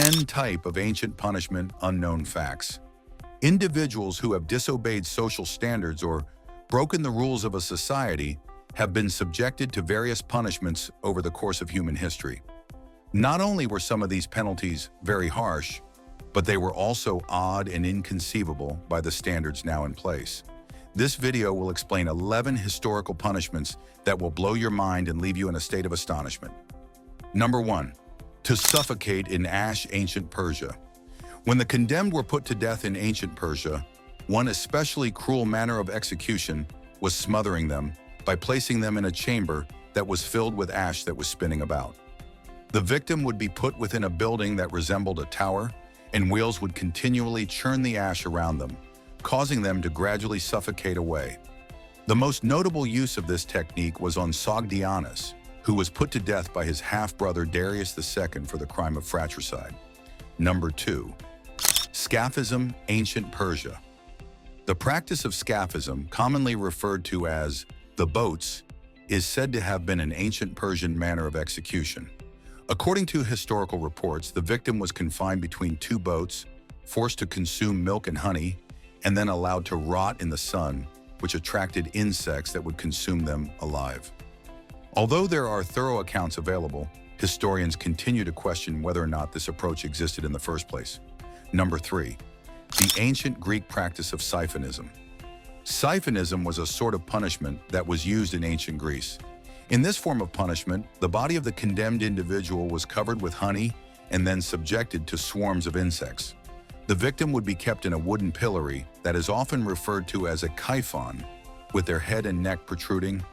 10 type of ancient punishment unknown facts. Individuals who have disobeyed social standards or broken the rules of a society have been subjected to various punishments over the course of human history. Not only were some of these penalties very harsh, but they were also odd and inconceivable by the standards now in place. This video will explain 11 historical punishments that will blow your mind and leave you in a state of astonishment. Number 1. To suffocate in ash, ancient Persia. When the condemned were put to death in ancient Persia, one especially cruel manner of execution was smothering them by placing them in a chamber that was filled with ash that was spinning about. The victim would be put within a building that resembled a tower, and wheels would continually churn the ash around them, causing them to gradually suffocate away. The most notable use of this technique was on Sogdianus, who was put to death by his half-brother Darius II for the crime of fratricide. Number 2. Scaphism, ancient Persia. The practice of scaphism, commonly referred to as the boats, is said to have been an ancient Persian manner of execution. According to historical reports, the victim was confined between two boats, forced to consume milk and honey, and then allowed to rot in the sun, which attracted insects that would consume them alive. Although there are thorough accounts available, historians continue to question whether or not this approach existed in the first place. Number 3. The ancient Greek practice of siphonism. Siphonism was a sort of punishment that was used in ancient Greece. In this form of punishment, the body of the condemned individual was covered with honey and then subjected to swarms of insects. The victim would be kept in a wooden pillory that is often referred to as a kyphon, with their head and neck protruding,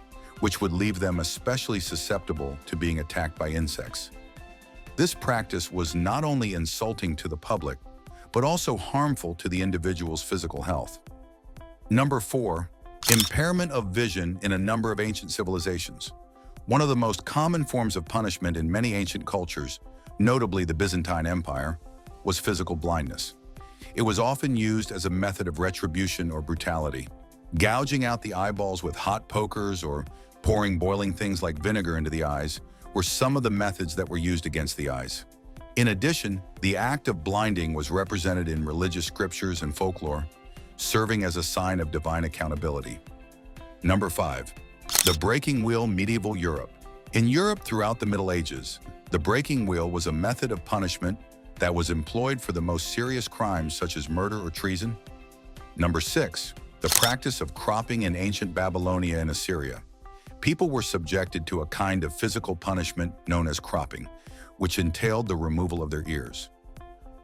which would leave them especially susceptible to being attacked by insects. This practice was not only insulting to the public, but also harmful to the individual's physical health. Number 4. Impairment of vision in a number of ancient civilizations. One of the most common forms of punishment in many ancient cultures, notably the Byzantine Empire, was physical blindness. It was often used as a method of retribution or brutality. Gouging out the eyeballs with hot pokers or pouring boiling things like vinegar into the eyes were some of the methods that were used against the eyes. In addition, the act of blinding was represented in religious scriptures and folklore, serving as a sign of divine accountability. Number 5. The breaking wheel, medieval Europe. In Europe throughout the Middle Ages, the breaking wheel was a method of punishment that was employed for the most serious crimes such as murder or treason. Number 6. The practice of cropping in ancient Babylonia and Assyria. People were subjected to a kind of physical punishment known as cropping, which entailed the removal of their ears.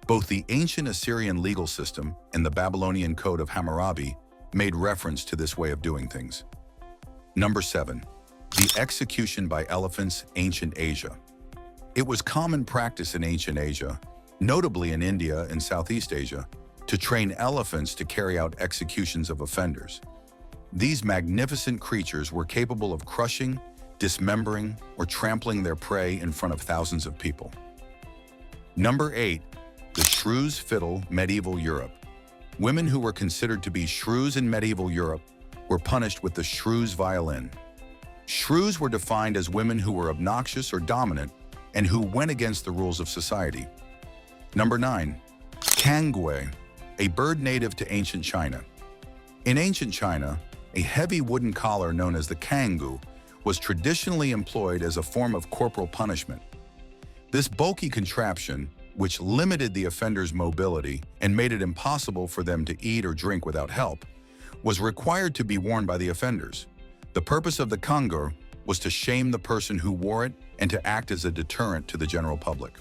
Both the ancient Assyrian legal system and the Babylonian Code of Hammurabi made reference to this way of doing things. Number 7. The execution by elephants, ancient Asia. It was common practice in ancient Asia, notably in India and Southeast Asia, to train elephants to carry out executions of offenders. These magnificent creatures were capable of crushing, dismembering, or trampling their prey in front of thousands of people. Number 8. The shrews fiddle, medieval Europe. Women who were considered to be shrews in medieval Europe were punished with the shrews violin. Shrews were defined as women who were obnoxious or dominant and who went against the rules of society. Number 9. Cangue, a bird native to ancient China. In ancient China, a heavy wooden collar known as the cangue was traditionally employed as a form of corporal punishment. This bulky contraption, which limited the offender's mobility and made it impossible for them to eat or drink without help, was required to be worn by the offenders. The purpose of the cangue was to shame the person who wore it and to act as a deterrent to the general public.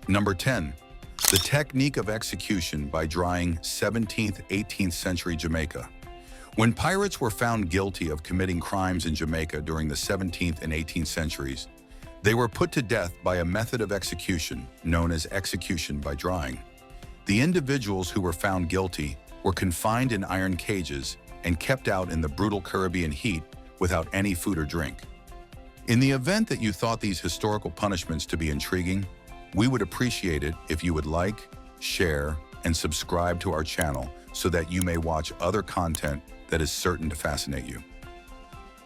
Number 10. The technique of execution by drying, 17th, 18th century Jamaica. When pirates were found guilty of committing crimes in Jamaica during the 17th and 18th centuries, they were put to death by a method of execution known as execution by drying. The individuals who were found guilty were confined in iron cages and kept out in the brutal Caribbean heat without any food or drink. In the event that you thought these historical punishments to be intriguing, we would appreciate it if you would like, share, and subscribe to our channel so that you may watch other content that is certain to fascinate you.